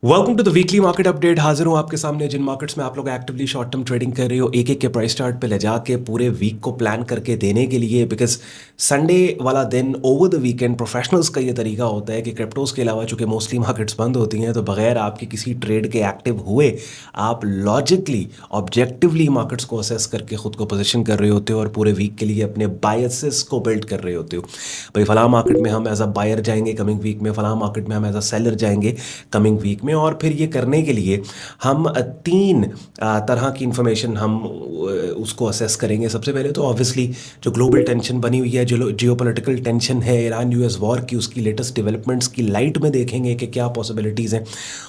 Welcome to the weekly market update. हाजिर हूँ आपके सामने जिन मार्केट्स में आप लोग एक्टिवली शॉर्ट टर्म ट्रेडिंग कर रहे हो, एक एक के प्राइस चार्ट पे ले जाके पूरे वीक को प्लान करके देने के लिए। बिकॉज संडे वाला दिन ओवर द वीकेंड प्रोफेशनल्स का ये तरीका होता है कि क्रिप्टोज के अलावा चूंकि मोस्टली मार्केट्स बंद होती हैं, तो बगैर आपके किसी ट्रेड के एक्टिव हुए आप लॉजिकली ऑब्जेक्टिवली मार्केट्स को असेस करके खुद को पोजिशन कर रहे होते हो और पूरे वीक के लिए अपने बायसेस को बिल्ड कर रहे होते हो। भाई फलां मार्केट में हम एज अ बायर जाएंगे कमिंग वीक में, फलां मार्केट में हम एज अ सेलर जाएंगे कमिंग वीक में। और फिर ये करने के लिए हम तीन तरह की इंफॉर्मेशन हम उसको असेस करेंगे। सबसे पहले तो ऑब्वियसली जो ग्लोबल टेंशन बनी हुई है, जो जियोपॉलिटिकल टेंशन है ईरान यूएस वॉर की, उसकी लेटेस्ट डेवलपमेंट्स की लाइट में देखेंगे कि क्या पॉसिबिलिटीज़ हैं।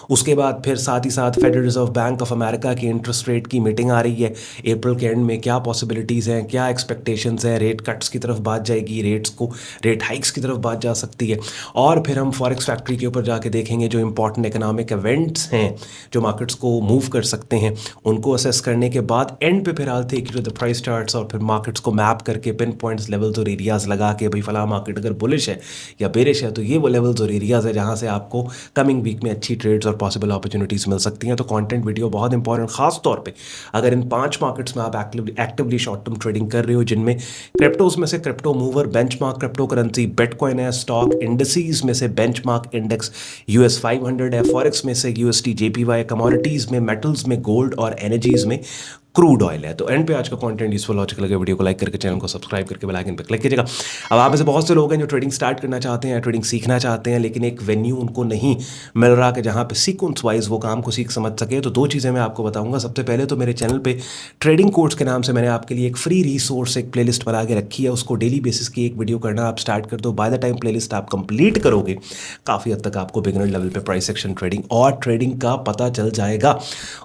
उसके बाद फिर साथ ही साथ federal reserve bank of America की इंटरेस्ट रेट की मीटिंग आ रही है अप्रैल के एंड में, क्या पॉसिबिलिटीज़ हैं, क्या एक्सपेक्टेशंस हैं, रेट कट्स की तरफ बात जाएगी, रेट हाइक्स की तरफ बात जा सकती है। और फिर हम फॉरेक्स फैक्ट्री के ऊपर जाके देखेंगे जो इंपॉर्टेंट इकोनॉमिक इवेंट्स हैं जो मार्केट्स को मूव कर सकते हैं, उनको असेस करने के बाद एंड पे फिर I'll take you to the price charts और फिर मार्केट्स को मैप करके पिन पॉइंट्स, लेवल्स और एरियाज लगा के भाई फला मार्केट अगर बुलिश है या बेरिश है तो ये वो लेवल्स और एरियाज है जहां से आपको कमिंग वीक में अच्छी ट्रेड्स और पॉसिबल अपॉर्चुनिटीज़ मिल सकती हैं। तो कंटेंट वीडियो बहुत इंपॉर्टेंट, खास तौर पे अगर इन 5 मार्केट्स में आप एक्टिवली शॉर्ट टर्म ट्रेडिंग कर रहे हो, जिनमें क्रिप्टोज में से crypto mover benchmark cryptocurrency bitcoin है, स्टॉक इंडस्ट्रीज में से बेंचमार्क इंडेक्स US 500 है, फॉरेक्स में से USD JPY, कमोडिटीज़ में, मेटल्स में गोल्ड और एनर्जीज़ में क्रूड ऑयल है। तो एंड पे आज का कंटेंट यूजफुल लॉजिकल लगे, वीडियो को लाइक करके चैनल को सब्सक्राइब करके बेल आइकन पे क्लिक कीजिएगा। अब आप में से बहुत से लोग हैं जो ट्रेडिंग स्टार्ट करना चाहते हैं, ट्रेडिंग सीखना चाहते हैं, लेकिन एक वेन्यू उनको नहीं मिल रहा कि जहाँ पे सीक्वेंस वाइज वो काम को सीख समझ सके। तो 2 चीज़ें मैं आपको बताऊंगा। सबसे पहले तो मेरे चैनल पे ट्रेडिंग कोर्स के नाम से मैंने आपके लिए एक फ्री रिसोर्स, एक प्लेलिस्ट बना के रखी है। उसको डेली बेसिस की एक वीडियो करना आप स्टार्ट कर दो। बाय द टाइम प्लेलिस्ट आप कंप्लीट करोगे, काफ़ी हद तक आपको बिगिनर लेवल पे प्राइस एक्शन ट्रेडिंग और ट्रेडिंग का पता चल जाएगा।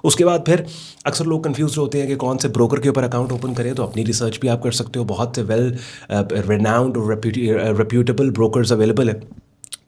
उसके बाद फिर अक्सर लोग कंफ्यूज होते हैं कि कौन से ब्रोकर के ऊपर अकाउंट ओपन करें, तो अपनी रिसर्च भी आप कर सकते हो। बहुत से वेल रेनाउंड और रेप्यूटेबल ब्रोकर्स अवेलेबल है।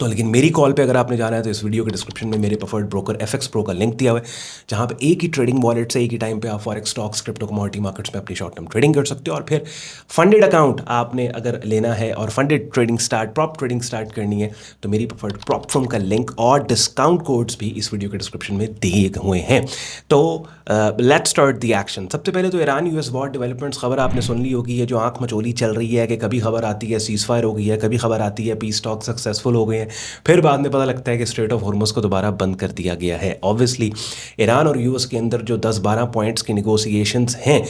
तो लेकिन मेरी कॉल पे अगर आपने जाना है तो इस वीडियो के डिस्क्रिप्शन में मेरे प्रेफर्ड ब्रोकर FX Pro का लिंक दिया हुआ है, जहाँ पे एक ही ट्रेडिंग वॉलेट से एक ही टाइम पे आप forex, stocks, crypto, commodity markets में अपनी शॉर्ट टर्म ट्रेडिंग कर सकते हो। और फिर फंडेड अकाउंट आपने अगर लेना है और funded trading prop trading start करनी है, तो मेरी प्रेफर्ड प्रॉप फर्म का लिंक और डिस्काउंट कोड्स भी इस वीडियो के डिस्क्रिप्शन में दिए हुए हैं। तो लेट्स स्टार्ट द एक्शन। सबसे पहले तो ईरान US वॉर डेवलपमेंट्स खबर आपने सुन ली होगी, ये जो आंख मचोली चल रही है कि कभी खबर आती है सीज फायर हो गई है, कभी खबर आती है पीस टॉक सक्सेसफुल हो गए हैं, फिर बाद में पता लगता है कि स्ट्रेट ऑफ हॉर्मुज़ को दोबारा बंद कर दिया गया है। ऑब्वियसली ईरान और US के अंदर जो 10-12 पॉइंट्स की निगोसिएशंस हैं,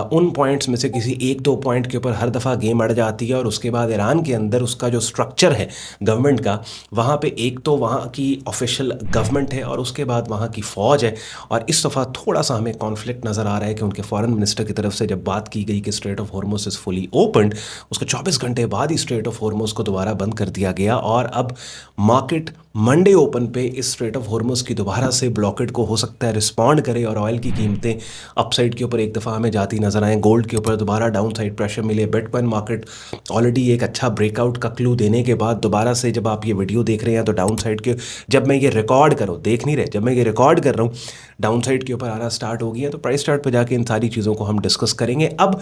उन पॉइंट्स में से किसी 1-2 पॉइंट के ऊपर हर दफ़ा गेम अड़ जाती है। और उसके बाद ईरान के अंदर उसका जो स्ट्रक्चर है गवर्नमेंट का, वहाँ पे एक तो वहाँ की ऑफिशियल गवर्नमेंट है और उसके बाद वहाँ की फ़ौज है। और इस दफ़ा थोड़ा सा हमें कॉन्फ्लिक्ट नज़र आ रहा है कि उनके फॉरेन मिनिस्टर की तरफ से जब बात की गई कि straight of Hormuz is fully opened, उसके 24 घंटे बाद ही स्ट्रेट ऑफ हॉर्मुज़ को दोबारा बंद कर दिया गया। और अब मार्केट मंडे ओपन पे इस स्ट्रेट ऑफ हॉर्मुज़ की दोबारा से ब्लॉकेट को हो सकता है रिस्पॉन्ड करे और ऑयल की कीमतें अपसाइड के ऊपर एक दफ़ा हमें जाती नजर आएँ, गोल्ड के ऊपर दोबारा डाउन साइड प्रेशर मिले। बिटकॉइन मार्केट ऑलरेडी एक अच्छा ब्रेकआउट का क्लू देने के बाद दोबारा से, जब आप ये वीडियो देख रहे हैं तो डाउन साइड के, जब मैं ये रिकॉर्ड करूँ, देख नहीं रहे, जब मैं ये रिकॉर्ड कर रहा हूँ डाउन साइड के ऊपर आना स्टार्ट हो गई है। तो प्राइस चार्ट पे जाके इन सारी चीज़ों को हम डिस्कस करेंगे। अब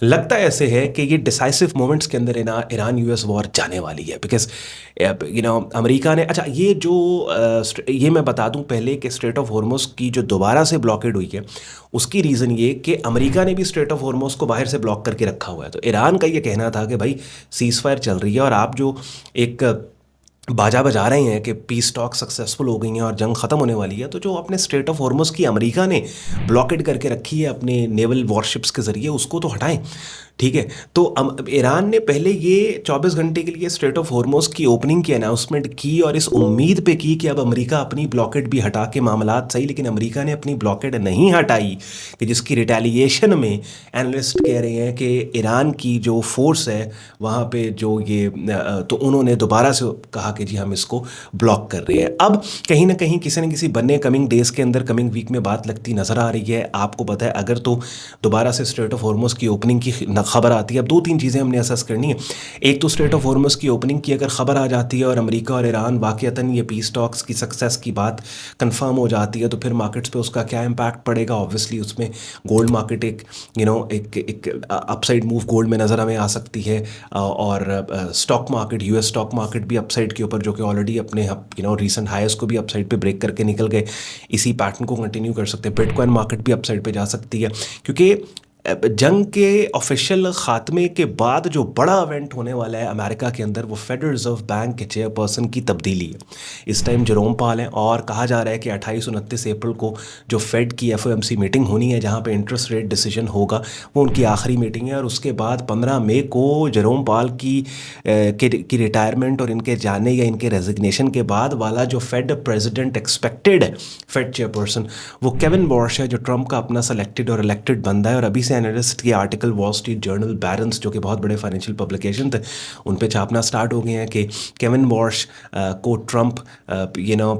लगता ऐसे है कि ये डिसाइसिव मोमेंट्स के अंदर ईरान US वॉर जाने वाली है, बिकॉज अमेरिका ने, अच्छा ये मैं बता दूं पहले कि स्ट्रेट ऑफ हॉर्मुज़ की जो दोबारा से ब्लॉकेड हुई है उसकी रीज़न ये कि अमेरिका ने भी स्ट्रेट ऑफ हॉर्मुज़ को बाहर से ब्लॉक करके रखा हुआ है। तो ईरान का ये कहना था कि भाई सीज़ फायर चल रही है और आप जो एक बाजा बजा रहे हैं कि पीस टॉक सक्सेसफुल हो गई हैं और जंग ख़त्म होने वाली है, तो जो अपने स्ट्रेट ऑफ हॉर्मुज़ की अमेरिका ने ब्लॉकेड करके रखी है अपने नेवल वॉरशिप्स के ज़रिए, उसको तो हटाएं। ठीक है, तो ईरान ने पहले ये 24 घंटे के लिए स्ट्रेट ऑफ हॉर्मुज़ की ओपनिंग की अनाउंसमेंट की और इस उम्मीद पे की कि अब अमेरिका अपनी ब्लॉकेड भी हटा के मामलात सही, लेकिन अमेरिका ने अपनी ब्लॉकेड नहीं हटाई, कि जिसकी रिटेलिएशन में एनालिस्ट कह रहे हैं कि ईरान की जो फोर्स है वहाँ पे जो ये, तो उन्होंने दोबारा से कहा कि जी हम इसको ब्लॉक कर रहे हैं। अब कहीं ना कहीं किसी न किसी बनने कमिंग डेज़ के अंदर, कमिंग वीक में बात लगती नज़र आ रही है। आपको पता है अगर तो दोबारा से स्ट्रेट ऑफ हॉर्मुज़ की ओपनिंग की खबर आती है, अब 2-3 चीज़ें हमने असेस करनी है। एक तो स्ट्रेट ऑफ हॉर्मुज़ की ओपनिंग की अगर खबर आ जाती है और अमेरिका और ईरान वाक़ियतन ये पीस टॉक्स की सक्सेस की बात कंफर्म हो जाती है, तो फिर मार्केट्स पे उसका क्या इम्पैक्ट पड़ेगा। ऑब्वियसली उसमें गोल्ड मार्केट एक अपसाइड मूव गोल्ड में नज़र हमें आ सकती है और stock market, US stock market भी अपसाइड के ऊपर, जो कि ऑलरेडी अपने रीसेंट हाईएस्ट को भी अपसाइड पे ब्रेक करके निकल गए। इसी पैटर्न को कंटिन्यू कर सकते हैं। बिटकॉइन मार्केट भी अपसाइड पे जा सकती है, क्योंकि जंग के ऑफिशियल खात्मे के बाद जो बड़ा इवेंट होने वाला है अमेरिका के अंदर, वो फेडरल रिजर्व बैंक के चेयरपर्सन की तब्दीली है। इस टाइम जेरोम पाल हैं, और कहा जा रहा है कि 28-29 अप्रैल को जो फेड की FOMC मीटिंग होनी है, जहां पे इंटरेस्ट रेट डिसीजन होगा, वो उनकी आखिरी मीटिंग है। और उसके बाद 15 मई को जेरोम पाल की रिटायरमेंट और इनके जाने या इनके रेजिग्नेशन के बाद वाला जो फेड प्रेसिडेंट एक्सपेक्टेड है, फेड चेयरपर्सन, वो केविन वॉश है, जो ट्रंप का अपना सेलेक्टेड और इलेक्टेड बंदा है। और अभी से एनालिस्ट के आर्टिकल वॉल स्ट्रीट जर्नल, बैरेंस, जो कि बहुत बड़े फाइनेंशियल पब्लिकेशन थे, उन पे छापना स्टार्ट हो गए हैं कि केविन वॉश को ट्रंप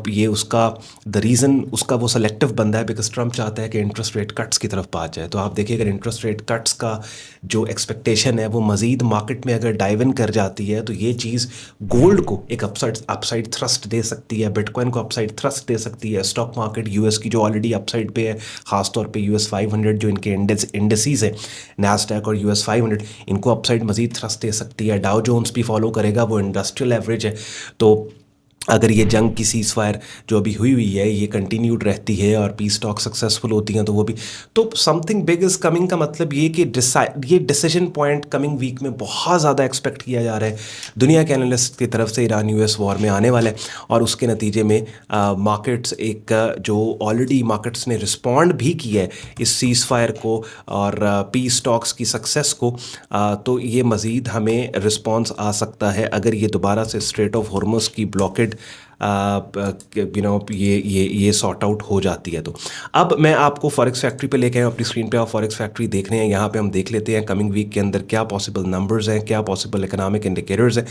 ये उसका द रीज़न उसका वो सेलेक्टिव बंदा है बिकॉज ट्रंप चाहता है कि इंटरेस्ट रेट कट्स की तरफ बात जाए। तो आप देखिए, अगर इंटरेस्ट रेट कट्स का जो एक्सपेक्टेशन है वो मज़ीद मार्केट में अगर डाइव इन कर जाती है, तो ये चीज़ गोल्ड को एक अपसाइड थ्रस्ट दे सकती है, बिटकॉइन को अपसाइड थ्रस्ट दे सकती है। स्टॉक मार्केट यूएस की जो ऑलरेडी अपसाइड पे है, खासतौर पे US 500 जो इनके इंडेसीज है, नैस्डैक और US 500, इनको अपसाइड मजीद थ्रस्ट दे सकती है। डाउ जोन्स भी फॉलो करेगा, वो इंडस्ट्रियल एवरेज है। तो अगर ये जंग की सीज फायर जो अभी हुई है ये कंटिन्यूड रहती है और पीस टॉक सक्सेसफुल होती हैं, तो वो भी, तो समथिंग बिग इज़ कमिंग का मतलब ये कि ये डिसीजन पॉइंट कमिंग वीक में बहुत ज़्यादा एक्सपेक्ट किया जा रहा है दुनिया के एनालिस्ट की तरफ से। ईरान US वॉर में आने वाला है, और उसके नतीजे में मार्केट्स जो ऑलरेडी मार्केट्स ने रिस्पॉन्ड भी किया है इस सीज फायर को और पीस टॉक्स की सक्सेस को, तो ये मज़ीद हमें रिस्पॉन्स आ सकता है अगर ये दोबारा से स्ट्रेट ऑफ हॉर्मुज़ की ब्लॉकेड ये सॉर्ट आउट हो जाती है। तो अब मैं आपको फॉरेक्स फैक्ट्री पे लेके आया हूँ, अपनी स्क्रीन पे आप फॉरेक्स फैक्ट्री देख रहे हैं। यहाँ पे हम देख लेते हैं कमिंग वीक के अंदर क्या पॉसिबल नंबर्स हैं, क्या पॉसिबल इकोनॉमिक इंडिकेटर्स हैं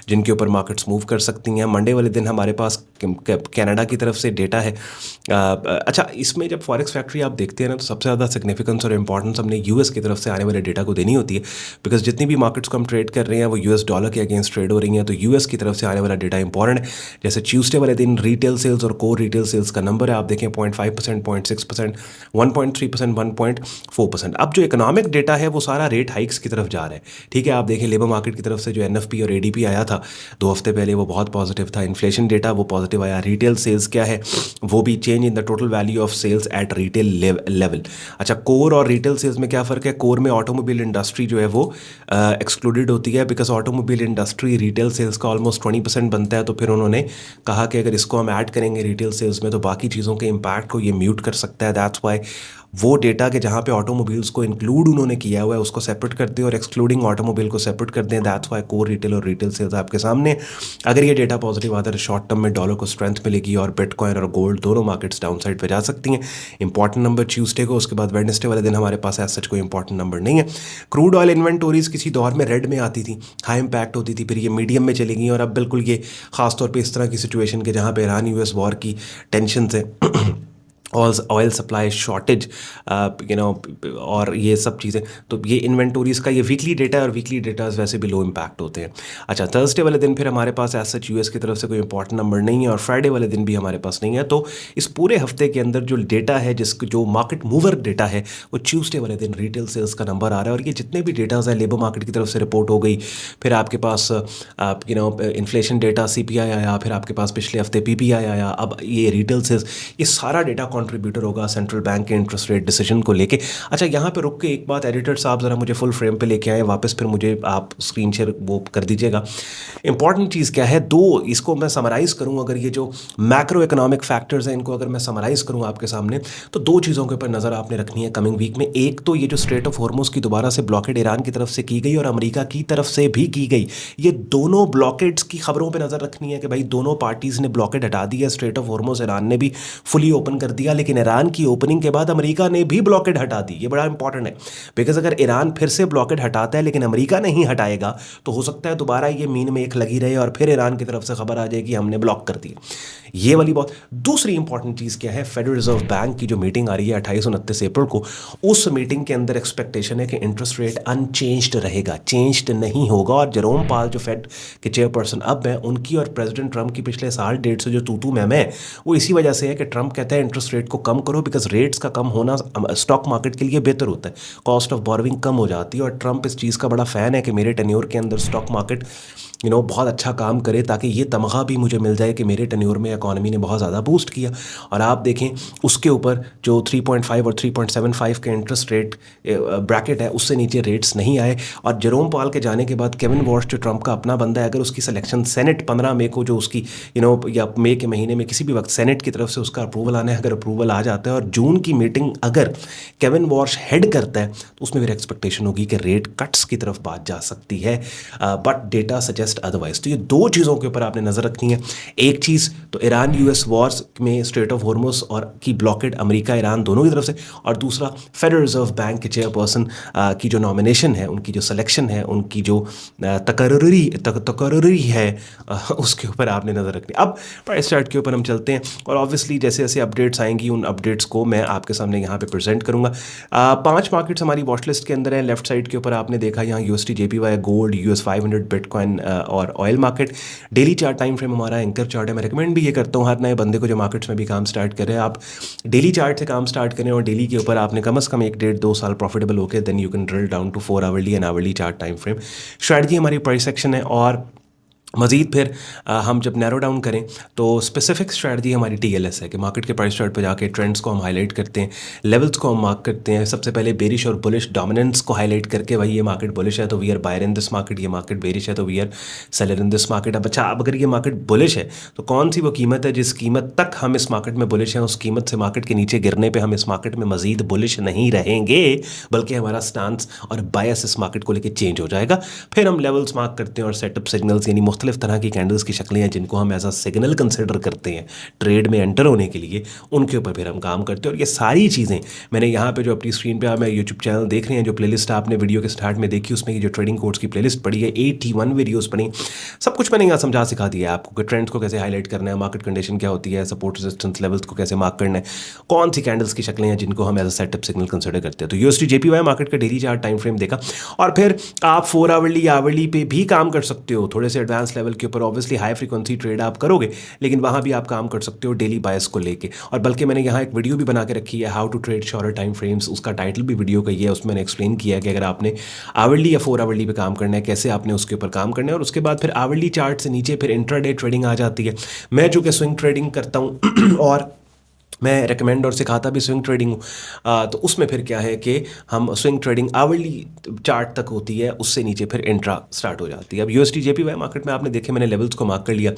जिनके ऊपर मार्केट्स मूव कर सकती हैं। मंडे वाले दिन हमारे पास कनाडा की तरफ से डेटा है। अच्छा, इसमें जब फॉरेक्स फैक्ट्री आप देखते हैं ना, तो सबसे ज़्यादा सिग्निफिकेंस और इंपॉर्टेंस हमने US की तरफ से आने वाले डेटा को देनी होती है, बिकॉज जितनी भी मार्केट्स को हम ट्रेड कर रहे हैं वो US डॉलर के अगेंस्ट ट्रेड हो रही हैं, तो US की तरफ से आने वाला डेटा इंपॉर्टेंट है। जैसे ट्यूसडे वाले दिन रिटेल सेल्स और कोर रिटेल सेल्स का नंबर है, आप देखें 0.5%, 0.6%, 1.3%, 1.4%। अब जो इकोनॉमिक डेटा है वो सारा रेट हाइक्स की तरफ जा रहा है। ठीक है, आप देखें लेबर मार्केट की तरफ से जो NFP और ADP आया था 2 हफ्ते पहले, वो बहुत पॉजिटिव था। इन्फ्लेशन डेटा वो पॉजिटिव आया। रिटेल सेल्स क्या है, वो भी change in the total value of sales at retail level. अच्छा, कोर और रिटेल सेल्स में क्या फ़र्क है? कोर में ऑटोमोबाइल इंडस्ट्री जो है वो एक्सक्लूडेड होती है, because automobile industry retail sales का ऑलमोस्ट 20% बनता है। तो फिर उन्होंने कहा कि अगर इसको हम ऐड करेंगे रिटेल सेल्स में, तो बाकी चीज़ों के इम्पैक्ट को ये म्यूट कर सकता है। दैट्स वाई वो डेटा के जहाँ पे ऑटोमोबाइल्स को इंक्लूड उन्होंने किया हुआ है उसको सेपरेट कर दें और एक्सक्लूडिंग ऑटोमोबाइल को सेपरेट कर दें। दैट्स वाई कोर रिटेल और रिटेल सेल्स आपके सामने। अगर ये डेटा पॉजिटिव आता है, शॉर्ट टर्म में डॉलर को स्ट्रेंथ मिलेगी और बिटकॉइन और गोल्ड दोनों मार्केट्स डाउन साइड पर जा सकती हैं। इंपॉर्टेंट नंबर ट्यूसडे को, उसके बाद वेडनेसडे वाले दिन हमारे पास ऐसा कोई इंपॉर्टेंट नंबर नहीं है। क्रूड ऑयल इन्वेंटोरीज किसी दौर में रेड में आती थी, हाई इंपैक्ट होती थी, फिर ये मीडियम में चली गई और अब बिल्कुल ये खासतौर पर इस तरह की सिचुएशन के जहाँ पे ईरान US वॉर की टेंशन से ऑयल सप्लाई शॉर्टेज और ये सब चीज़ें, तो ये इन्वेंटोरीज का ये वीकली डेटा है और वीकली डेटाज वैसे भी लो इम्पैक्ट होते हैं। अच्छा, थर्सडे वाले दिन फिर हमारे पास एज सच US की तरफ से कोई इंपॉर्टेंट नंबर नहीं है और फ्राइडे वाले दिन भी हमारे पास नहीं है। तो इस पूरे हफ्ते के अंदर जो डेटा है, जो मार्केट मूवर डेटा है, वो ट्यूसडे वाले दिन रिटेल सेल्स का नंबर आ रहा है। और ये जितने भी डेटाज है, लेबर मार्केट की तरफ से रिपोर्ट हो गई, फिर आपके पास इन्फ्लेशन डेटा CPI आया, फिर आपके पास पिछले हफ्ते PPI आया, अब ये रिटेल सेल्स, ये सारा डेटा कंट्रीब्यूटर होगा सेंट्रल बैंक के इंटरेस्ट रेट डिसीजन को लेके। अच्छा, यहाँ पे रुक के एक बात एडिटर साहब ज़रा मुझे फुल फ्रेम पे लेके आए वापस, फिर मुझे आप स्क्रीन शेयर वो कर दीजिएगा। इंपॉर्टेंट चीज़ क्या है, इसको मैं समराइज़ करूँ, अगर ये जो मैक्रो इकोनॉमिक फैक्टर्स हैं इनको अगर मैं समराइज़ करूँ आपके सामने, तो 2 चीज़ों के ऊपर नज़र आपने रखनी है कमिंग वीक में। एक तो ये जो स्ट्रेट ऑफ हॉर्मुज़ की दोबारा से ब्लॉकेड ईरान की तरफ से की गई और अमेरिका की तरफ से भी की गई, ये दोनों ब्लॉकेड्स की खबरों पर नज़र रखनी है कि भाई दोनों पार्टीज़ ने ब्लॉकेड हटा दिया। स्ट्रेट ऑफ हॉर्मुज़ ईरान ने भी फुली ओपन कर दिया, लेकिन ईरान की ओपनिंग के बाद अमेरिका ने भी ब्लॉकेड हटा दी। ये बड़ा इंपॉर्टेंट है, बिकॉज अगर ईरान फिर से ब्लॉकेड हटाता है लेकिन अमेरिका नहीं हटाएगा, तो हो सकता है दोबारा ये मीन में एक लगी रहे और फिर ईरान की तरफ से खबर आ जाए कि हमने ब्लॉक कर दी। ये वाली बात। दूसरी इंपॉर्टेंट चीज़ क्या है, फेडरल रिजर्व बैंक की जो मीटिंग आ रही है 28-29 अप्रैल को, उस मीटिंग के अंदर एक्सपेक्टेशन है कि इंटरेस्ट रेट अनचेंज्ड रहेगा, चेंज्ड नहीं होगा। और जेरोम पाल जो फेड के चेयरपर्सन अब हैं, उनकी और प्रेसिडेंट ट्रंप की पिछले साल डेढ़ से जो तू मैं, वो इसी वजह से है कि ट्रंप कहता है इंटरेस्ट रेट रेट को कम करो, बिकॉज रेट्स का कम होना स्टॉक मार्केट के लिए बेहतर होता है, कॉस्ट ऑफ बोरोविंग कम हो जाती है। और ट्रंप इस चीज़ का बड़ा फ़ैन है कि मेरे टेन्योर के अंदर स्टॉक मार्केट बहुत अच्छा काम करे, ताकि ये तमगा भी मुझे मिल जाए कि मेरे टेन्योर में इकॉनमी ने बहुत ज़्यादा बूस्ट किया। और आप देखें उसके ऊपर जो 3.5 और 3.75 के इंटरेस्ट रेट ब्रैकेट है, उससे नीचे रेट्स नहीं आए। और जेरोम पॉल के जाने के बाद केविन वॉश जो ट्रंप का अपना बंदा है, अगर उसकी सिलेक्शन सेनेट 15 मई को जो उसकी या मई के महीने में किसी भी वक्त सेनेट की तरफ से उसका अप्रूवल आना है, अगर अप्रूवल आ जाता है और जून की मीटिंग अगर केविन वॉश हेड करता है, तो उसमें मेरी एक्सपेक्टेशन होगी कि रेट कट्स की तरफ बात जा सकती है। But data suggest otherwise. तो ये दो चीज़ों के ऊपर आपने नज़र रखनी है। एक चीज़ तो ईरान यूएस वॉर्स में स्ट्रेट ऑफ हॉर्मुज़ और की ब्लॉकेड अमेरिका ईरान दोनों की तरफ से, और दूसरा फेडरल रिजर्व बैंक के चेयरपर्सन की जो नॉमिनेशन है, उनकी जो सिलेक्शन है, उनकी जो तकर्री है, उसके ऊपर आपने नज़र रखनी। अब प्राइस चार्ट के ऊपर हम चलते हैं, और ऑब्वियसली जैसे जैसे अपडेट्स आएंगी उन अपडेट्स को मैं आपके सामने यहाँ पे प्रेजेंट करूँगा। 5 मार्केट्स हमारी वॉच लिस्ट के अंदर है। लेफ्ट साइड के ऊपर आपने देखा यहाँ USD JPY, gold, US 500, bitcoin और oil market. Daily chart time frame हमारा एंकर चार्ट है। मैं रिकमेंड भी ये करता हूँ हर नए बंदे को जो मार्केट्स में भी काम स्टार्ट करें, आप डेली चार्ट से काम स्टार्ट करें, और डेली के ऊपर आपने कम से कम 1 डेढ़ 2 साल प्रॉफिटेबल होकर then you can drill down to 4 hourly and hourly chart time frame. Strategy हमारी प्राइस सेक्शन है, और मज़ीद फिर हम जब नैरो डाउन करें तो स्पेसिफिक स्ट्रैटेजी हमारी TLS है कि मार्केट के प्राइस चार्ट पर जाके ट्रेंड्स को हम हाईलाइट करते हैं, लेवल्स को हम मार्क करते हैं। सबसे पहले बेरिश और बुलिश डोमिनेंस को हाईलाइट करके, भाई ये मार्केट बुलिश है तो we are buyer in this market, ये मार्केट बेरिश है तो we are seller in this market. अब अच्छा, अब अगर ये मार्केट बुलिश है तो कौन सी वो कीमत है जिस कीमत तक हम इस मार्केट में बुलिश हैं, उस कीमत से मार्केट के नीचे गिरने पर हम इस मार्केट में मज़ीद बुलिश नहीं रहेंगे, बल्कि हमारा स्टांस और बायस इस मार्केट को लेकर चेंज हो जाएगा। फिर हम लेवल्स मार्क करते हैं और सेटअप सिग्नल्स, यानी मुख्तलिफ तरह की कैंडल्स की शक्लें हैं जिनको हम एज अ सिग्नल कंसिडर करते हैं ट्रेड में एंटर होने के लिए, उनके ऊपर फिर हम काम करते हैं। और ये सारी चीज़ें मैंने यहाँ पे जो अपनी स्क्रीन पे आप यूट्यूब चैनल देख रहे हैं, जो प्लेलिस्ट आपने वीडियो के स्टार्ट में देखी, उसमें जो ट्रेडिंग कोड्स की प्लेलिस्ट पड़ी है, 81 वीडियोस पड़ी, सब कुछ मैंने यहाँ समझा सिखा दिया है आपको कि ट्रेंड्स को कैसे हाईलाइट करना है, मार्केट कंडीशन क्या होती है, सपोर्ट रेजिस्टेंस लेवल्स को कैसे मार्क करना है, कौन सी कैंडल्स की शक्लें हैं जिनको हम as a setup signal consider करते हैं। तो यूएसडी जेपीवाई मार्केट का डेली चार्ट टाइम फ्रेम देखा, और फिर आप 4 आवरली पे भी काम कर सकते हो, थोड़े से एडवांस लेवल के ऊपर। ऑब्वियसली हाई फ्रीक्वेंसी ट्रेड आप करोगे, लेकिन वहाँ भी आप काम कर सकते हो डेली बायस को लेके। और बल्कि मैंने यहाँ एक वीडियो भी बना के रखी है, how to trade shorter time frames, उसका टाइटल भी वीडियो का ही है। उसमें मैंने एक्सप्लेन किया है कि अगर आपने आवरली या 4 आवरली पे काम करना है, कैसे आपने उसके ऊपर काम करना है। और उसके बाद फिर आवरली चार्ट से नीचे फिर इंट्राडे ट्रेडिंग आ जाती है। मैं जो कि स्विंग ट्रेडिंग करता हूँ और मैं रेकमेंड और सिखाता भी स्विंग ट्रेडिंग हूँ, तो उसमें फिर क्या है कि हम स्विंग ट्रेडिंग आवरली चार्ट तक होती है, उससे नीचे फिर इंट्रा स्टार्ट हो जाती है। अब यूएसडी जेपीवाई मार्केट में आपने देखे मैंने लेवल्स को मार्क कर लिया।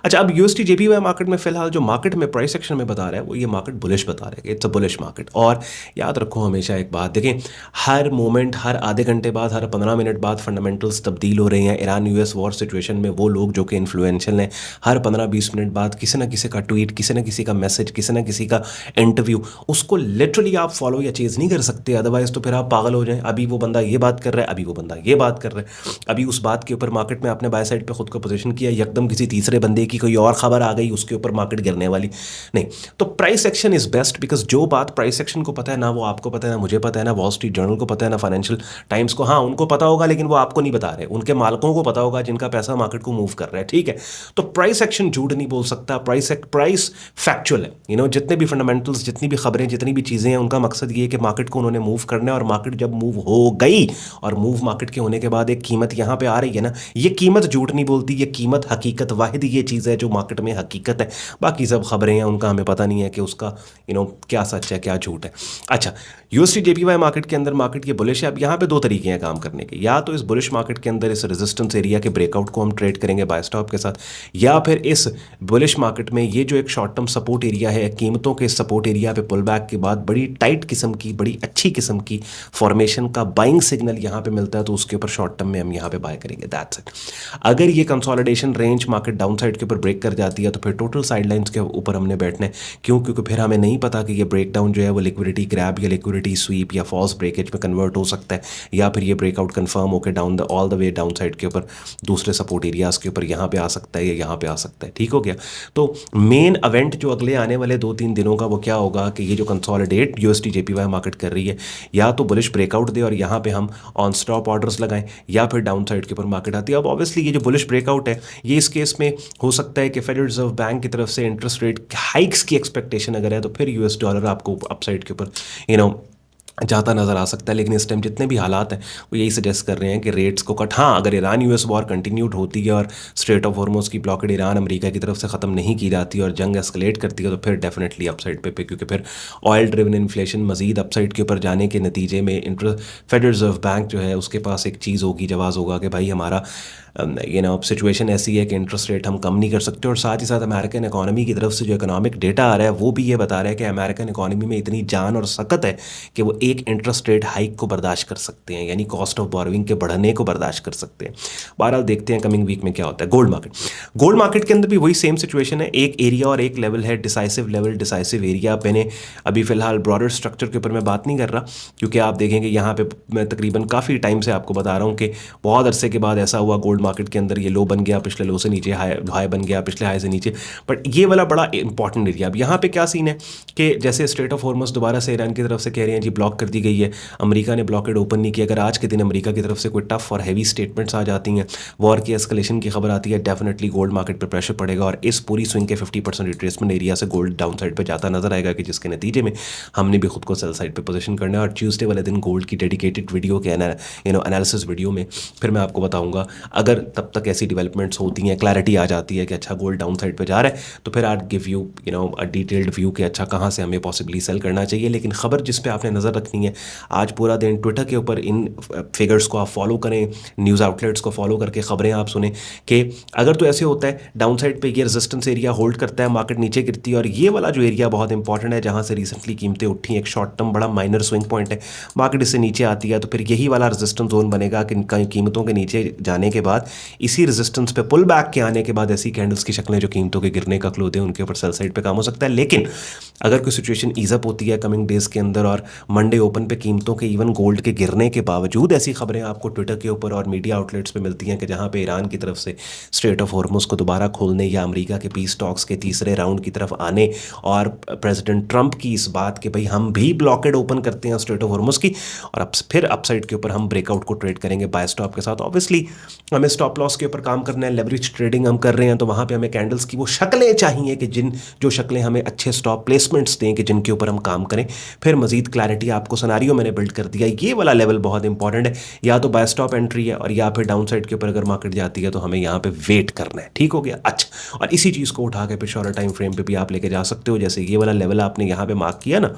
अच्छा, अब यूएसडी जेपीवाई मार्केट में फिलहाल जो मार्केट में प्राइस सेक्शन में बता रहा है वो ये मार्केट बुलिश बता रहा है, इट्स अ बुलिश मार्केट। और याद रखो हमेशा एक बात, देखें हर मोमेंट, हर आधे घंटे बाद, हर 15 मिनट बाद फंडामेंटल्स तब्दील हो रहे हैं। ईरान US वॉर सिचुएशन में वो लोग जो कि इन्फ्लुएंशियल हैं, हर 15-20 मिनट बाद किसी ना किसी का ट्वीट, किसी ना किसी का मैसेज, किसी ना किसी का इंटरव्यू, उसको लिटरली आप फॉलो या चेज नहीं कर सकते, अदरवाइज तो फिर आप पागल हो जाएं। अभी वो बंदा ये बात कर रहा है, अभी वो बंदा ये बात कर रहा है, अभी उस बात के ऊपर मार्केट में आपने बाय साइड पे खुद को पोजीशन किया, एकदम किसी तीसरे बंदे की कोई और खबर आ गई, उसके ऊपर मार्केट गिरने वाली नहीं। तो price section is best, because जो बात प्राइस सेक्शन को पता है ना, वो आपको पता है ना, मुझे पता है ना, वॉल स्ट्रीट जर्नल को पता है ना, फाइनेंशियल टाइम्स को, हाँ उनको पता होगा, लेकिन वो आपको नहीं बता रहे, उनके मालिकों को पता होगा जिनका पैसा मार्केट को मूव कर रहा है। ठीक है, तो प्राइस सेक्शन झूठ नहीं बोल सकता, प्राइस फैक्चुअल है। जितने भी फंडामेंटल्स, जितनी भी खबरें, जितनी भी चीज़ें हैं, उनका मकसद ये है कि मार्केट को उन्होंने मूव करना है। और मार्केट जब मूव हो गई, और मूव मार्केट के होने के बाद एक कीमत यहाँ पे आ रही है ना, ये कीमत झूठ नहीं बोलती, ये कीमत हकीकत, वाहिद ये चीज़ है जो मार्केट में हकीकत है। बाकी सब खबरें हैं, उनका हमें पता नहीं है कि उसका क्या सच है क्या झूठ है। अच्छा, यूएसडी जेपीवाई मार्केट के अंदर मार्केट ये बुलिश है। अब यहाँ पे दो तरीके हैं काम करने के, या तो इस बुलिश मार्केट के अंदर इस रेजिस्टेंस एरिया के ब्रेकआउट को हम ट्रेड करेंगे बाय स्टॉप के साथ, या फिर इस बुलिश मार्केट में ये जो एक शॉर्ट टर्म सपोर्ट एरिया है, कीमतों के सपोर्ट एरिया पे पुल बैक के बाद बड़ी टाइट किस्म की, बड़ी अच्छी किस्म की फॉर्मेशन का बाइंग सिग्नल यहाँ पे मिलता है, तो उसके ऊपर शॉर्ट टर्म में हम यहाँ पे बाय करेंगे, दैट्स इट। अगर ये consolidation range market down side के ऊपर ब्रेक कर जाती है तो फिर टोटल साइडलाइंस के ऊपर हमने बैठना है। क्यों? क्योंकि फिर हमें नहीं पता कि ये ब्रेकडाउन जो है वो लिक्विडिटी ग्रैब या लिक्विडिटी स्वीप या फॉल्स ब्रेकेज में कन्वर्ट हो सकता है, या फिर ये ब्रेकआउट कंफर्म होकर down all the way down side के ऊपर दूसरे सपोर्ट एरियाज के ऊपर यहाँ पे आ सकता है या यहाँ पे आ सकता है। ठीक हो गया। तो मेन इवेंट जो अगले आने वाले 2-3 दिनों का वो क्या होगा कि ये जो कंसोलिडेट यूएसडी जेपीवाई मार्केट कर रही है, या तो बुलिश ब्रेकआउट दे और यहाँ पे हम ऑन स्टॉप ऑर्डर्स लगाएं, या फिर डाउन साइड के ऊपर मार्केट आती है। अब ऑब्वियसली ये जो बुलिश ब्रेकआउट है, ये इस केस में हो सकता है कि फेडरल रिजर्व बैंक की तरफ से इंटरेस्ट रेट हाइक्स की एक्सपेक्टेशन अगर है तो फिर यूएस डॉलर आपको अपसाइड के ऊपर जाता नज़र आ सकता है। लेकिन इस टाइम जितने भी हालात हैं वो यही सजेस्ट कर रहे हैं कि रेट्स को कट, हाँ अगर ईरान यूएस वॉर कंटिन्यूड होती है और स्ट्रेट ऑफ हॉर्मुज़ की ब्लॉकेड ईरान अमेरिका की तरफ से ख़त्म नहीं की जाती और जंग एस्केलेट करती है तो फिर डेफिनेटली अपसाइड पे क्योंकि फिर ऑयल ड्रिवन इन्फ्लेशन मजीद अपसाइड के ऊपर जाने के नतीजे में फेडरल रिजर्व बैंक जो है उसके पास एक चीज़ होगी, जवाब होगा कि भाई हमारा सिचुएशन ऐसी है कि इंटरेस्ट रेट हम कम नहीं कर सकते। और साथ ही साथ अमेरिकन इकॉनमी की तरफ से जो इकोनॉमिक डेटा आ रहा है वो भी ये बता रहा है कि अमेरिकन इकॉनमी में इतनी जान और सकत है कि वो एक इंटरेस्ट रेट हाइक को बर्दाश्त कर सकते हैं, यानी कॉस्ट ऑफ बोरोइंग के बढ़ने को बर्दाश्त कर सकते हैं। बहरहाल देखते हैं कमिंग वीक में क्या होता है। गोल्ड मार्केट के अंदर भी वही सेम सिचुएशन है, एक एरिया और एक लेवल है, डिसाइसिव लेवल डिसाइसिव एरिया। मैंने अभी फिलहाल ब्रॉडर स्ट्रक्चर के ऊपर मैं बात नहीं कर रहा क्योंकि आप देखेंगे यहाँ पे मैं तकरीबन काफ़ी टाइम से आपको बता रहा हूँ कि बहुत अरसे के बाद ऐसा हुआ गोल्ड मार्केट के अंदर ये लो बन गया, पिछले लो से नीचे हाई बन गया, पिछले हाई से नीचे, बट ये वाला बड़ा इंपॉर्टेंट एरिया। अब यहाँ पे क्या सीन है कि जैसे स्ट्रेट ऑफ हॉर्मुज़ दोबारा से ईरान की तरफ से कह रहे हैं जी ब्लॉक कर दी गई है, अमेरिका ने ब्लॉकेड ओपन नहीं किया। अगर आज के दिन अमेरिका की तरफ से कोई टफ और हैवी स्टेटमेंट्स आ जाती हैं, वॉर की एस्केलेशन की खबर आती है, डेफिनेटली गोल्ड मार्केट पर प्रेशर पड़ेगा और इस पूरी स्विंग के 50% रिट्रेसमेंट एरिया से गोल्ड डाउन साइड पर जाता नजर आएगा कि जिसके नतीजे में हमने भी खुद को सेल साइड पर पोजीशन करना है। और ट्यूसडे वाले दिन गोल्ड की डेडिकेटेड वीडियो के एनालिसिस वीडियो में फिर मैं आपको बताऊंगा, अगर तब तक ऐसी डेवलपमेंट्स होती हैं, क्लैरिटी आ जाती है कि अच्छा गोल्ड डाउन साइड पे जा रहा है, तो फिर I give you a detailed view कि अच्छा कहाँ से हमें पॉसिबली सेल करना चाहिए। लेकिन खबर जिस पे आपने नज़र रखनी है आज पूरा दिन, ट्विटर के ऊपर इन फिगर्स को आप फॉलो करें, न्यूज़ आउटलेट्स को फॉलो करके खबरें आप सुने कि अगर तो ऐसे होता है डाउन साइड पे ये रेजिस्टेंस एरिया होल्ड करता है, मार्केट नीचे गिरती है और ये वाला जो एरिया बहुत इंपॉर्टेंट है जहाँ से रिसेंटली कीमतें उठी, एक शॉर्ट टर्म बड़ा माइनर स्विंग पॉइंट है, मार्केट इससे नीचे आती है तो फिर यही वाला रेजिस्टेंस जोन बनेगा कि कीमतों के नीचे जाने के बाद इसी रेजिस्टेंस पे पुल बैक के आने के बाद ऐसी कैंडल्स की शक्लें जो कीमतों के गिरने का क्लू दे उनके ऊपर सेल साइड पे काम हो सकता है। लेकिन अगर कोई सिचुएशन ईजअप होती है कमिंग डेज के अंदर और मंडे ओपन पे कीमतों के इवन गोल्ड के गिरने के बावजूद ऐसी खबरें आपको ट्विटर के ऊपर और मीडिया आउटलेट्स पे मिलती हैं कि जहां पे ईरान की तरफ से स्ट्रेट ऑफ हॉर्मुज़ को दोबारा खोलने या अमेरिका के पीस टॉक्स के तीसरे राउंड की तरफ आने और प्रेसिडेंट ट्रंप की इस बात कि भाई हम भी ब्लॉकेड ओपन करते हैं स्ट्रेट ऑफ हॉर्मुज़ की और अब फिर अपसाइड के ऊपर हम ब्रेकआउट को ट्रेड करेंगे बाय स्टॉप के साथ। ऑब्वियसली हमें स्टॉप लॉस के ऊपर काम करना है, लेवरेज ट्रेडिंग हम कर रहे हैं तो वहाँ पे हमें कैंडल्स की वो शक्लें चाहिए कि जो शक्लें हमें अच्छे स्टॉप प्लेसमेंट्स दें कि जिनके ऊपर हम काम करें। फिर मजीद क्लैरिटी आपको सिनेरियो मैंने बिल्ड कर दिया, ये वाला लेवल बहुत इंपॉर्टेंट है, या तो बाय स्टॉप एंट्री है और या फिर डाउन साइड के ऊपर अगर मार्केट जाती है तो हमें यहाँ पे वेट करना है। ठीक हो गया। अच्छा, और इसी चीज़ को उठा के फिर शॉर्टर टाइम फ्रेम पे भी आप लेके जा सकते हो। जैसे ये वाला लेवल आपने यहाँ पे मार्क किया ना,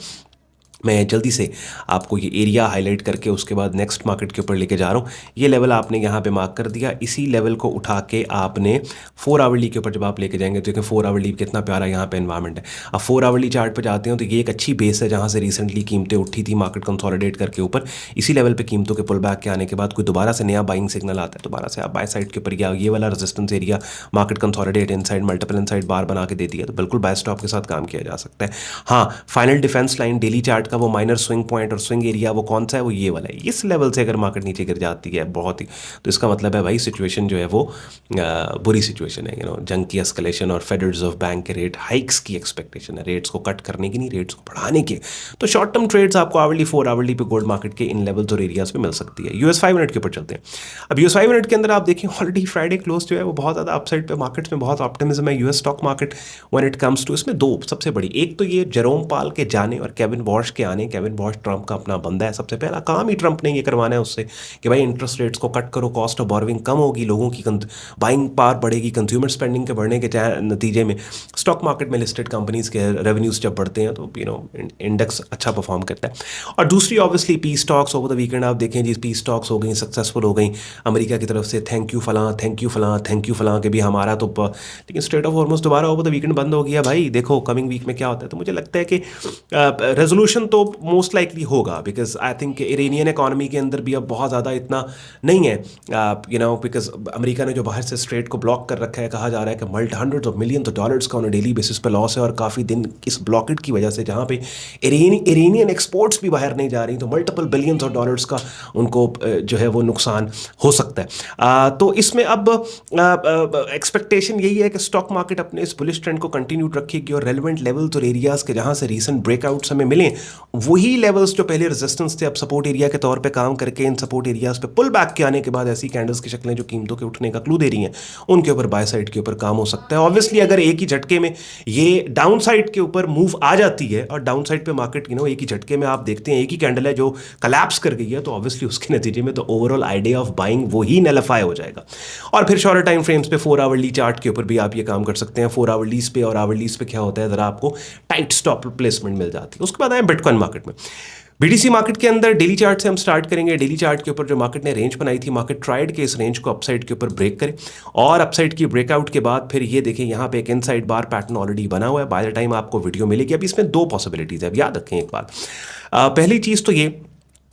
मैं जल्दी से आपको ये एरिया हाईलाइट करके उसके बाद नेक्स्ट मार्केट के ऊपर लेके जा रहा हूँ। ये लेवल आपने यहाँ पे मार्क कर दिया, इसी लेवल को उठा के आपने 4 आवरली के ऊपर जब आप लेके जाएंगे तो देखें 4 आवरली कितना प्यारा यहाँ पे एनवायरनमेंट है। अब 4 आवरली चार्ट पे जाते हैं तो ये एक अच्छी बेस है जहाँ से रिसेंटली कीमतें उठी थी, मार्केट कंसोलिडेट करके ऊपर इसी लेवल पर कीमतों के पुल बैक के आने के बाद कोई दोबारा से नया बाइंग सिग्नल आता है, दोबारा से आप बाय साइड के ऊपर या ये वाला resistance area market consolidate inside multiple inside bar बना के देती है तो बिल्कुल बाय स्टॉप के साथ काम किया जा सकता है। हाँ, final defence line daily chart का वो माइनर स्विंग पॉइंट और स्विंग एरिया वो कौन सा है, वो ये वाला है। इस लेवल से अगर मार्केट नीचे गिर जाती है बहुत ही, तो इसका मतलब है भाई सिचुएशन जो है वो बुरी सिचुएशन है। जंग की एस्केलेशन और फेडरल रिजर्व बैंक के रेट हाइक्स की एक्सपेक्टेशन है, रेट्स को कट करने की नहीं, रेट्स को बढ़ाने की। तो शॉर्ट टर्म ट्रेड्स आपको आवरली 4 आवरली पे गोल्ड मार्केट के इन लेवल्स और एरियाज पे मिल सकती है। यूएस 5 मिनट के ऊपर चलते हैं। अब यूएस 5 मिनट के अंदर आप देखिए ऑलरेडी फ्राइडे क्लोज जो है वो बहुत ज़्यादा अपसाइड पे मार्केट्स में बहुत ऑप्टिमिज्म है। US stock market when it comes to, इसमें दो सबसे बड़ी, एक तो ये जेरोम पाल के जाने और केविन वॉश के आने। केविन वॉश ट्रंप का अपना बंदा है, सबसे पहला काम ही ट्रंप ने ये करवाना है उससे कि भाई इंटरेस्ट रेट्स को कट करो, कॉस्ट ऑफ बोरोइंग कम होगी, लोगों की बाइंग पावर बढ़ेगी, कंज्यूमर स्पेंडिंग के बढ़ने के नतीजे में स्टॉक मार्केट में लिस्टेड कंपनीज के रेवेन्यूज जब बढ़ते हैं तो इंडेक्स अच्छा परफॉर्म करता है। और दूसरी obviously P stocks over the weekend आप देखें जी, पी स्टॉक्स हो गई सक्सेसफुल हो गई अमेरिका की तरफ से, थैंक यू फलां थैंक यू फलां थैंक यू फलां के भी हमारा तो, लेकिन स्ट्रेट ऑफ हॉर्मुज़ दोबारा ओवर द वीकेंड बंद हो गया। भाई देखो कमिंग वीक में क्या होता है। तो मुझे लगता है कि रेजोल्यूशन रिसेशन तो मोस्ट लाइकली होगा, because I think Iranian economy के अंदर भी अब बहुत ज़्यादा इतना नहीं है, बिकॉज अमेरिका ने जो बाहर से स्ट्रेट को ब्लॉक कर रखा है, कहा जा रहा है कि multi hundreds of millions of dollars का उन्हें डेली बेसिस पे लॉस है, और काफ़ी दिन इस ब्लॉकेट की वजह से जहाँ पे इरानियन एक्सपोर्ट्स भी बाहर नहीं जा रही, तो मल्टीपल बिलियंस ऑफ डॉलर्स का उनको जो है वो नुकसान हो सकता है। तो इसमें अब एक्सपेक्टेशन यही है कि स्टॉक मार्केट अपने इस बुलिश ट्रेंड को कंटिन्यू रखेगी, और रेलिवेंट लेवल्स और एरियाज के जहाँ से रीसेंट ब्रेकआउट्स हमें मिले वही लेवल्स जो पहले रेजिस्टेंस थे अब सपोर्ट एरिया के तौर पे काम करके इन सपोर्ट एरियाज पे पुल बैक के आने के बाद ऐसी कैंडल्स की शक्लें जो कीमतों के उठने का क्लू दे रही हैं, उनके ऊपर बाय साइड के ऊपर काम हो सकता है। ऑब्वियसली अगर एक ही झटके में ये डाउन साइड के ऊपर मूव आ जाती है और डाउन साइड पे मार्केट एक ही झटके में आप देखते हैं एक ही कैंडल है जो कलैप्स कर गई है, तो ऑब्वियसली उसके नतीजे में तो ओवरऑल आइडिया ऑफ बाइंग वो ही नलिफाई हो जाएगा। और फिर शॉर्टर टाइम फ्रेम्स पे 4 आवर्ली चार्ट के ऊपर भी आप ये काम कर सकते हैं। 4 आवर्लीज पे और आवर्लीज पे क्या होता है, जरा आपको टाइट स्टॉप प्लेसमेंट मिल जाती है। उसके बाद आए बिटकॉइन मार्केट में। बीडीसी मार्केट के अंदर डेली चार्ट से हम स्टार्ट करेंगे। डेली चार्ट के ऊपर जो मार्केट ने रेंज बनाई थी, मार्केट ट्राइड के इस रेंज को अपसाइड के ऊपर ब्रेक करे, और अपसाइड की ब्रेकआउट के बाद फिर ये देखें यहाँ पे एक इनसाइड बार पैटर्न ऑलरेडी बना हुआ है। बाय द टाइम आपको वीडियो मिलेगी, अब इसमें 2 पॉसिबिलिटीज है, अब याद रखें एक बात। पहली चीज़ तो ये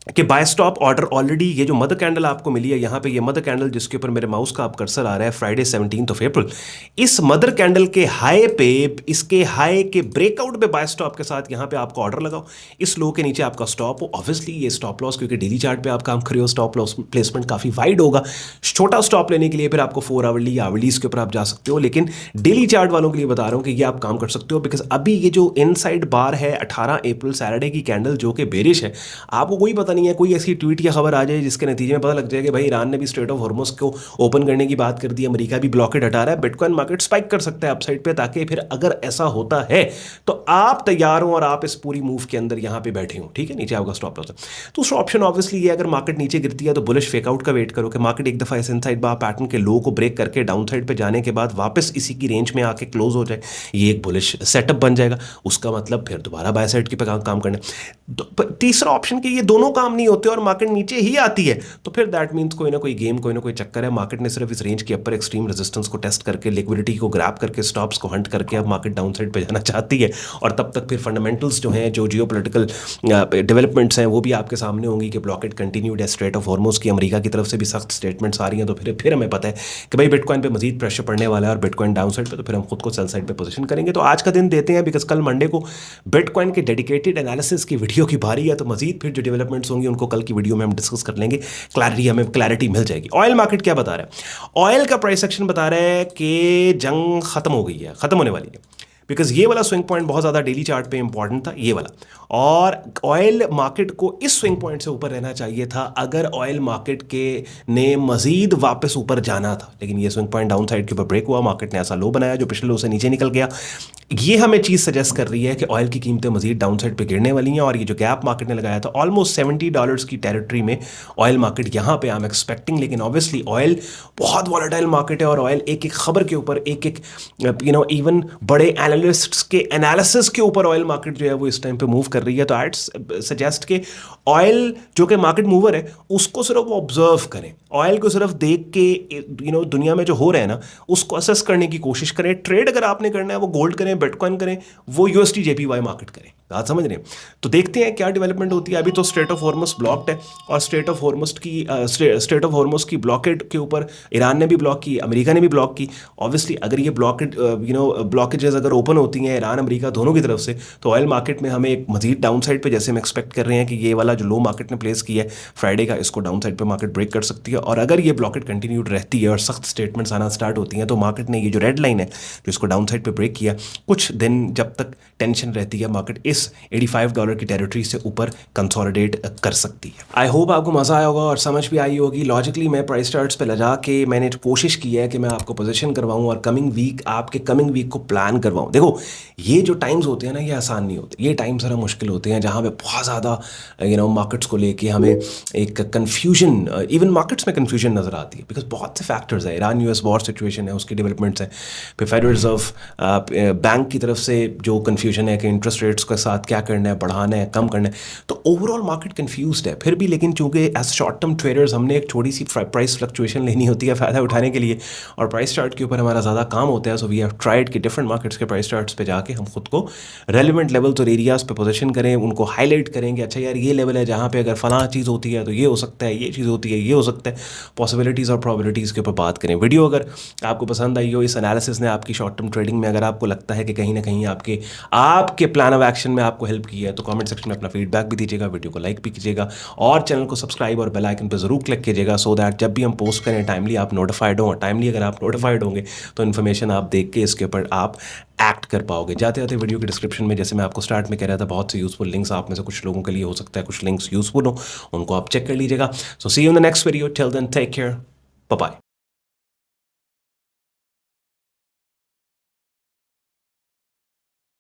कि बाय स्टॉप ऑर्डर ऑलरेडी, ये जो मदर कैंडल आपको मिली है यहाँ पे, ये मदर कैंडल जिसके ऊपर मेरे माउस का आप कर्सर आ रहा है, फ्राइडे 17 अप्रैल, इस मदर कैंडल के हाई पे, इसके हाई के ब्रेकआउट पे बाय स्टॉप के साथ यहाँ पे आपको ऑर्डर लगाओ, इस लो के नीचे आपका स्टॉप हो। ऑब्वियसली ये स्टॉप लॉस, क्योंकि डेली चार्ट पे आप काम कर रहे हो, स्टॉप लॉस प्लेसमेंट काफ़ी वाइड होगा। छोटा स्टॉप लेने के लिए फिर आपको 4 आवर्ली या आवर्लीज के ऊपर आप जा सकते हो, लेकिन डेली चार्ट वालों के लिए बता रहा हूँ कि ये आप काम कर सकते हो, बिकॉज अभी ये जो इनसाइड बार है 18 अप्रैल सैटरडे की कैंडल जो कि बेरिश है, आपको कोई पता नहीं है, कोई ऐसी या खबर आ जाए जिसके नतीजे में पता लग जाए कि भाई ईरान ने भी स्ट्रेट ऑफ हॉर्मुज को ओपन करने की बात कर दी, अमेरिका भी ब्लॉकेड हटा रहा है, बिटकॉइन मार्केट स्पाइक कर सकता है अपसाइड पे, ताकि फिर अगर ऐसा होता है तो आप तैयार हो और आप इस पूरी मूव के अंदर यहां पे बैठे हो। ठीक है, नीचे आपका स्टॉप लॉस है। दूसरा ऑप्शन ऑब्वियसली ये, अगर मार्केट नीचे गिरती है तो बुलिश फेकआउट का वेट करो कि मार्केट एक दफा इस इनसाइड बार पैटर्न के लो को ब्रेक करके डाउन साइड पे जाने के बाद वापस इसी की रेंज में आके क्लोज हो जाए, ये एक बुलिश सेटअप बन जाएगा। उसका मतलब फिर दोबारा बाय साइड के काम करना। तीसरा ऑप्शन कि ये दोनों काम नहीं होते और मार्केट नीचे ही आती है, तो फिर दैट मीन्स कोई ना कोई गेम, कोई ना कोई चक्कर है। मार्केट ने सिर्फ इस रेंज के अपर एक्सट्रीम रेजिस्टेंस को टेस्ट करके, लिक्विडिटी को ग्रैब करके, स्टॉप्स को हंट करके अब मार्केट डाउन साइड पे जाना चाहती है, और तब तक फिर फंडामेंटल्स जो हैं, जो जियोपॉलिटिकल डेवलपमेंट्स हैं, वो भी आपके सामने होंगी कि ब्लॉकेट कंटिन्यूड है, स्ट्रेट ऑफ हॉर्मुज की अमेरिका की तरफ से भी सख्त स्टेटमेंट्स आ रही हैं, तो फिर हमें पता है कि भाई बिटकॉइन पे मजीद प्रेशर पड़ने वाला है और बिटकॉइन डाउन साइड पे, तो फिर हम खुद को सेल साइड पे पोजीशन करेंगे। तो आज का दिन देते हैं, बिकॉज कल मंडे को बिटकॉइन के डेडिकेटेड एनालिसिस की वीडियो की बारी है, तो मजीद फिर जो डेवलपमेंट्स होंगी उनको कल की वीडियो में हम डिस्कस कर लेंगे, हमें क्लैरिटी मिल जाएगी। ऑयल मार्केट क्या बता रहा है? ऑयल का प्राइस एक्शन बता रहा है कि जंग खत्म हो गई है, खत्म होने वाली है, बिकॉज ये वाला स्विंग पॉइंट बहुत ज़्यादा डेली चार्ट पे इंपॉर्टेंट था, ये वाला, और ऑयल मार्केट को इस स्विंग पॉइंट से ऊपर रहना चाहिए था अगर ऑयल मार्केट के ने मजीद वापस ऊपर जाना था, लेकिन ये स्विंग पॉइंट डाउन साइड के ऊपर ब्रेक हुआ, मार्केट ने ऐसा लो बनाया जो पिछले लो से नीचे निकल गया। ये हमें चीज़ सजेस्ट कर रही है कि ऑयल की कीमतें मजीद डाउन साइड पे गिरने वाली हैं, और ये जो गैप मार्केट ने लगाया था ऑलमोस्ट $70 की टेरिटरी में ऑयल मार्केट यहाँ पे आई एम एक्सपेक्टिंग। लेकिन ऑब्वियसली ऑयल बहुत वॉलेटाइल मार्केट है, और ऑयल एक एक खबर के ऊपर, एक एक इवन बड़े एनालिस्ट्स के एनालिसिस के ऊपर ऑयल मार्केट जो है वो इस टाइम पे मूव कर रही है। तो आई सजेस्ट कि ऑयल जो कि मार्केट मूवर है उसको सिर्फ ऑब्जर्व करें, ऑयल को सिर्फ देख के दुनिया में जो हो रहा है ना उसको असेस करने की कोशिश करें। ट्रेड अगर आपने करना है वो गोल्ड करें, बिटकॉइन करें, वो USD JPY मार्केट करें। बात समझ रहे हैं? तो देखते हैं क्या डेवलपमेंट होती है। अभी तो स्ट्रेट ऑफ हॉर्मुज ब्लॉक्ड है, और स्ट्रेट ऑफ हॉर्मुज की ब्लॉकेड के ऊपर ईरान ने भी ब्लॉक की, अमेरिका ने भी ब्लॉक की। ऑब्वियसली अगर ये ब्लॉकेजेस अगर ओपन होती हैं ईरान अमेरिका दोनों की तरफ से, तो ऑयल मार्केट में हमें एक मजीद डाउन साइड पे, जैसे हम एक्सपेक्ट कर रहे हैं कि ये वाला जो लो मार्केट ने प्लेस किया है फ्राइडे का, इसको डाउन साइड पे मार्केट ब्रेक कर सकती है। और अगर ये ब्लॉकेट कंटिन्यूड रहती है और सख्त स्टेटमेंट्स आना स्टार्ट होती हैं, तो मार्केट ने ये जो रेड लाइन है जो इसको डाउन साइड पे ब्रेक किया, कुछ दिन जब तक टेंशन रहती है मार्केट इस $85 की टेरिटरी से ऊपर कंसोलिडेट कर सकती है। आई होप आपको मज़ा आया होगा और समझ भी आई होगी। लॉजिकली मैं प्राइस चार्ट्स पे लगा के मैंने कोशिश की है कि मैं आपको पोजीशन करवाऊं और कमिंग वीक को प्लान करवाऊं। देखो ये जो टाइम्स होते हैं ना, ये आसान नहीं होते, ये टाइम ज़रा मुश्किल होते हैं, जहाँ पे बहुत ज़्यादा मार्केट्स को लेके हमें एक कन्फ्यूजन, इवन मार्केट्स में कन्फ्यूजन नज़र आती है, बिकॉज बहुत से फैक्टर्स है। ईरान US वॉर सिचुएशन है, उसकी डेवलपमेंट्स हैं, फिर फेडरल रिजर्व बैंक की तरफ से जो कन्फ्यूजन है कि इंटरेस्ट रेट्स के साथ साथ क्या करना है, बढ़ाना है, कम करना है। तो ओवरऑल मार्केट कन्फ्यूज्ड है फिर भी, लेकिन चूंकि एज शॉर्ट टर्म ट्रेडर्स हमने एक छोटी सी प्राइस फ्लक्चुएशन लेनी होती है फ़ायदा उठाने के लिए, और प्राइस चार्ट के ऊपर हमारा ज़्यादा काम होता है। सो वी हैव ट्राइड कि डिफरेंट मार्केट्स के प्राइस चार्ट्स पे जाके हम खुद को रेलिवेंट लेवल्स और एरियाज़ पे पोजीशन करें, उनको हाईलाइट करें कि अच्छा यार ये लेवल है जहाँ पे अगर फलां चीज़ होती है तो ये हो सकता है, ये चीज़ होती है ये हो सकता है, पॉसिबिलिटीज़ और प्रोबेबिलिटीज़ के ऊपर बात करें। वीडियो अगर आपको पसंद आई हो, इस एनालिसिस ने आपकी शॉर्ट टर्म ट्रेडिंग में अगर आपको लगता है कि कहीं ना कहीं आपके प्लान ऑफ एक्शन में आपको हेल्प की है, तो कमेंट सेक्शन में अपना फीडबैक भी दीजिएगा, वीडियो को लाइक भी कीजिएगा और चैनल को सब्सक्राइब और बेल आइकन पर जरूर क्लिक कीजिएगा, सो दैट जब भी हम पोस्ट करें टाइमली आप नोटिफाइड हो। टाइमली अगर आप नोटिफाइड होंगे तो इन्फॉर्मेशन आप देख के इसके ऊपर आप एक्ट कर पाओगे। जाते जाते वीडियो के डिस्क्रिप्शन में, जैसे मैं आपको स्टार्ट में कह रहा था, बहुत से यूजफुल लिंक्स आप में से कुछ लोगों के लिए हो सकता है कुछ लिंक्स यूजफुल हो, उनको आप चेक कर लीजिएगा। So see you in the next video, till then take care, bye bye.